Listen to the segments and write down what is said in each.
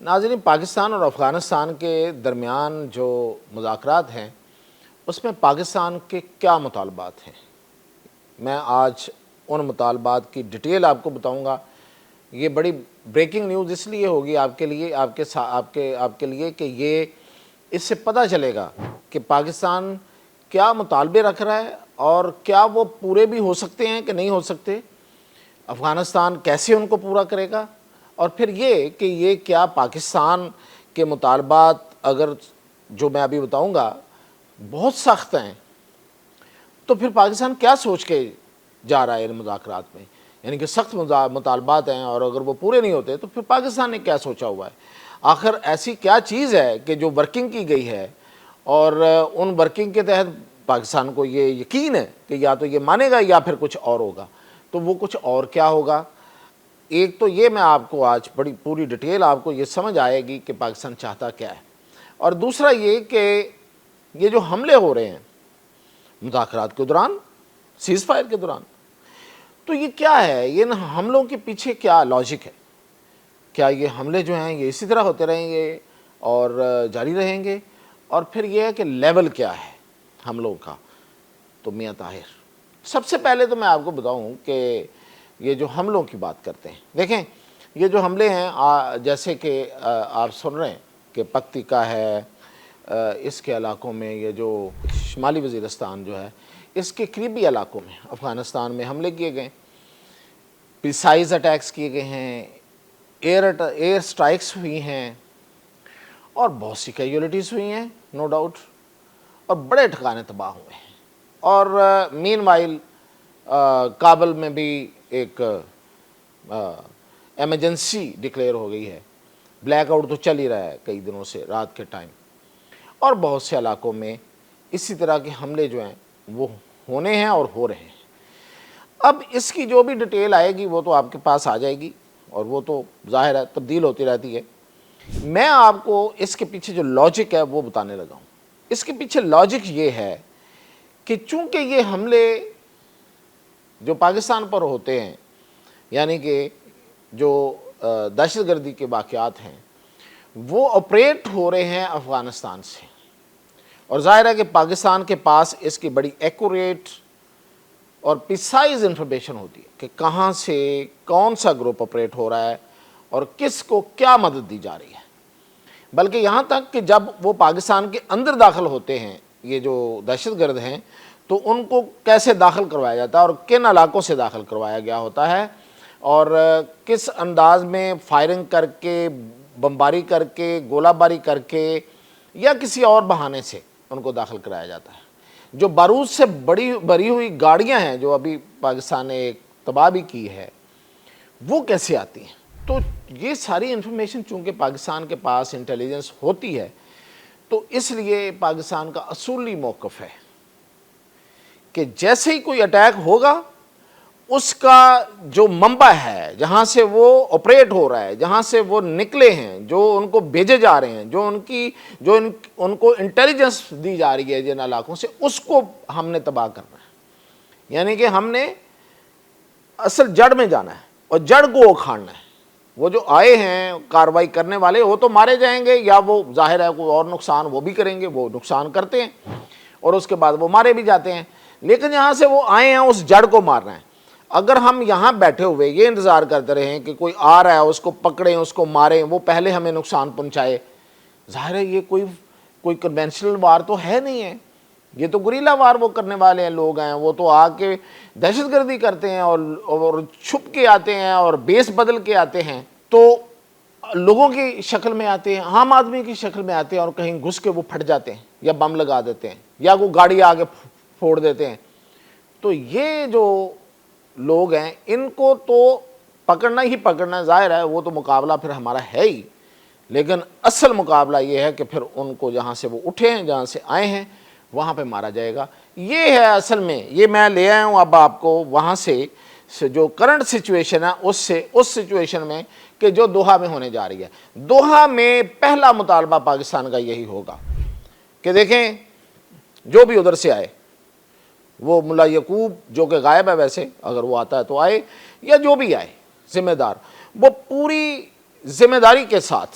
ناظرین، پاکستان اور افغانستان کے درمیان جو مذاکرات ہیں اس میں پاکستان کے کیا مطالبات ہیں، میں آج ان مطالبات کی ڈیٹیل آپ کو بتاؤں گا۔ یہ بڑی بریکنگ نیوز اس لیے ہوگی آپ کے لیے کہ یہ اس سے پتہ چلے گا کہ پاکستان کیا مطالبے رکھ رہا ہے اور کیا وہ پورے بھی ہو سکتے ہیں کہ نہیں ہو سکتے، افغانستان کیسے ان کو پورا کرے گا، اور پھر یہ کہ یہ کیا پاکستان کے مطالبات اگر جو میں ابھی بتاؤں گا بہت سخت ہیں تو پھر پاکستان کیا سوچ کے جا رہا ہے ان مذاکرات میں، یعنی کہ سخت مطالبات ہیں اور اگر وہ پورے نہیں ہوتے تو پھر پاکستان نے کیا سوچا ہوا ہے، آخر ایسی کیا چیز ہے کہ جو ورکنگ کی گئی ہے اور ان ورکنگ کے تحت پاکستان کو یہ یقین ہے کہ یا تو یہ مانے گا یا پھر کچھ اور ہوگا، تو وہ کچھ اور کیا ہوگا۔ ایک تو یہ میں آپ کو آج بڑی پوری ڈیٹیل آپ کو یہ سمجھ آئے گی کہ پاکستان چاہتا کیا ہے، اور دوسرا یہ کہ یہ جو حملے ہو رہے ہیں مذاکرات کے دوران، سیز فائر کے دوران، تو یہ کیا ہے، یہ حملوں کے پیچھے کیا لاجک ہے، کیا یہ حملے جو ہیں یہ اسی طرح ہوتے رہیں گے اور جاری رہیں گے، اور پھر یہ ہے کہ لیول کیا ہے حملوں کا۔ تو میاں طاہر، سب سے پہلے تو میں آپ کو بتاؤں کہ یہ جو حملوں کی بات کرتے ہیں، دیکھیں یہ جو حملے ہیں جیسے کہ آپ سن رہے ہیں کہ پکتیکا ہے، اس کے علاقوں میں یہ جو شمالی وزیرستان جو ہے اس کے قریبی علاقوں میں افغانستان میں حملے کیے گئے، پریسائز اٹیکس کیے گئے ہیں، ایئر سٹرائکس ہوئی ہیں اور بہت سی کیجولیٹیز ہوئی ہیں نو ڈاؤٹ، اور بڑے ٹھکانے تباہ ہوئے ہیں، اور مین وائل کابل میں بھی ایک ایمرجنسی ڈکلیئر ہو گئی ہے، بلیک آؤٹ تو چل ہی رہا ہے کئی دنوں سے رات کے ٹائم، اور بہت سے علاقوں میں اسی طرح کے حملے جو ہیں وہ ہونے ہیں اور ہو رہے ہیں۔ اب اس کی جو بھی ڈیٹیل آئے گی وہ تو آپ کے پاس آ جائے گی، اور وہ تو ظاہر ہے تبدیل ہوتی رہتی ہے۔ میں آپ کو اس کے پیچھے جو لاجک ہے وہ بتانے لگا ہوں۔ اس کے پیچھے لاجک یہ ہے کہ چونکہ یہ حملے جو پاکستان پر ہوتے ہیں، یعنی کہ جو دہشت گردی کے واقعات ہیں وہ آپریٹ ہو رہے ہیں افغانستان سے، اور ظاہر ہے کہ پاکستان کے پاس اس کی بڑی ایکوریٹ اور پریسائز انفارمیشن ہوتی ہے کہ کہاں سے کون سا گروپ آپریٹ ہو رہا ہے اور کس کو کیا مدد دی جا رہی ہے، بلکہ یہاں تک کہ جب وہ پاکستان کے اندر داخل ہوتے ہیں یہ جو دہشت گرد ہیں تو ان کو کیسے داخل کروایا جاتا ہے اور کن علاقوں سے داخل کروایا گیا ہوتا ہے، اور کس انداز میں فائرنگ کر کے، بمباری کر کے، گولہ باری کر کے یا کسی اور بہانے سے ان کو داخل کرایا جاتا ہے۔ جو بارود سے بری ہوئی گاڑیاں ہیں جو ابھی پاکستان نے ایک تباہ بھی کی ہے وہ کیسے آتی ہیں، تو یہ ساری انفارمیشن چونکہ پاکستان کے پاس انٹیلیجنس ہوتی ہے تو اس لیے پاکستان کا اصولی موقف ہے کہ جیسے ہی کوئی اٹیک ہوگا اس کا جو منبع ہے جہاں سے وہ آپریٹ ہو رہا ہے، جہاں سے وہ نکلے ہیں، جو ان کو بھیجے جا رہے ہیں، جو ان کو انٹیلیجنس دی جا رہی ہے جن علاقوں سے، اس کو ہم نے تباہ کرنا ہے، یعنی کہ ہم نے اصل جڑ میں جانا ہے اور جڑ کو اکھاڑنا ہے۔ وہ جو آئے ہیں کارروائی کرنے والے وہ تو مارے جائیں گے، یا وہ ظاہر ہے کوئی اور نقصان وہ بھی کریں گے، وہ نقصان کرتے ہیں اور اس کے بعد وہ مارے بھی جاتے ہیں، لیکن یہاں سے وہ آئے ہیں اس جڑ کو مارنا ہے۔ اگر ہم یہاں بیٹھے ہوئے یہ انتظار کرتے رہیں کہ کوئی آ رہا ہے اس کو پکڑیں، اس کو ماریں، وہ پہلے ہمیں نقصان پہنچائے، ظاہر ہے یہ کوئی کنونشنل وار تو ہے نہیں ہے، یہ تو گریلا وار وہ کرنے والے ہیں لوگ ہیں، وہ تو آ کے دہشت گردی کرتے ہیں اور چھپ کے آتے ہیں اور بیس بدل کے آتے ہیں، تو لوگوں کی شکل میں آتے ہیں، عام آدمی کی شکل میں آتے ہیں اور کہیں گھس کے وہ پھٹ جاتے ہیں یا بم لگا دیتے ہیں یا کوئی گاڑی آگے پھوڑ دیتے ہیں۔ تو یہ جو لوگ ہیں ان کو تو پکڑنا ہی پکڑنا، ظاہر ہے وہ تو مقابلہ پھر ہمارا ہے ہی، لیکن اصل مقابلہ یہ ہے کہ پھر ان کو جہاں سے وہ اٹھے ہیں، جہاں سے آئے ہیں وہاں پہ مارا جائے گا۔ یہ ہے اصل میں، یہ میں لے آیا ہوں اب آپ کو وہاں سے جو کرنٹ سچویشن ہے اس سچویشن میں کہ جو دوحہ میں ہونے جا رہی ہے۔ دوحہ میں پہلا مطالبہ پاکستان کا یہی ہوگا کہ دیکھیں جو بھی ادھر سے آئے، وہ ملا یعقوب جو کہ غائب ہے ویسے، اگر وہ آتا ہے تو آئے، یا جو بھی آئے ذمہ دار، وہ پوری ذمہ داری کے ساتھ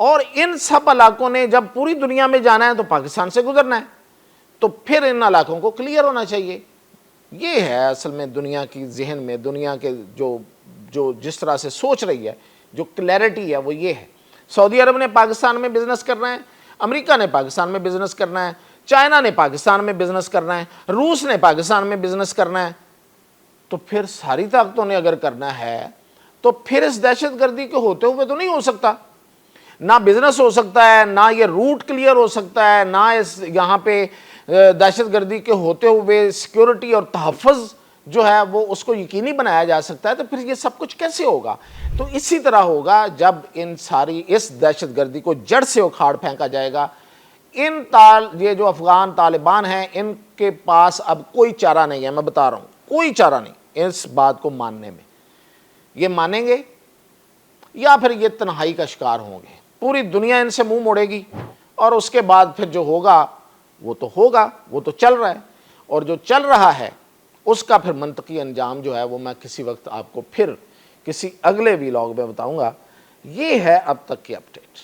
اور ان سب علاقوں نے جب پوری دنیا میں جانا ہے تو پاکستان سے گزرنا ہے، تو پھر ان علاقوں کو کلیئر ہونا چاہیے۔ یہ ہے اصل میں دنیا کی ذہن میں، دنیا کے جو جس طرح سے سوچ رہی ہے، جو کلیئرٹی ہے وہ یہ ہے۔ سعودی عرب نے پاکستان میں بزنس کرنا ہے، امریکہ نے پاکستان میں بزنس کرنا ہے، چائنا نے پاکستان میں بزنس کرنا ہے، روس نے پاکستان میں بزنس کرنا ہے، تو پھر ساری طاقتوں نے اگر کرنا ہے تو پھر اس دہشت گردی کے ہوتے ہوئے تو نہیں ہو سکتا، نہ بزنس ہو سکتا ہے، نہ یہ روٹ کلیئر ہو سکتا ہے، نہ یہاں پہ دہشت گردی کے ہوتے ہوئے سیکیورٹی اور تحفظ جو ہے وہ اس کو یقینی بنایا جا سکتا ہے، تو پھر یہ سب کچھ کیسے ہوگا؟ تو اسی طرح ہوگا جب اس دہشت گردی کو جڑ سے اکھاڑ پھینکا جائے گا۔ یہ جو افغان طالبان ہیں، ان کے پاس اب کوئی چارہ نہیں ہے، میں بتا رہا ہوں، کوئی چارہ نہیں اس بات کو ماننے میں۔ یہ مانیں گے یا پھر یہ تنہائی کا شکار ہوں گے، پوری دنیا ان سے منہ موڑے گی، اور اس کے بعد پھر جو ہوگا وہ تو ہوگا، وہ تو چل رہا ہے، اور جو چل رہا ہے اس کا پھر منطقی انجام جو ہے وہ میں کسی وقت آپ کو پھر کسی اگلے ویلاگ میں بتاؤں گا۔ یہ ہے اب تک کی اپڈیٹ۔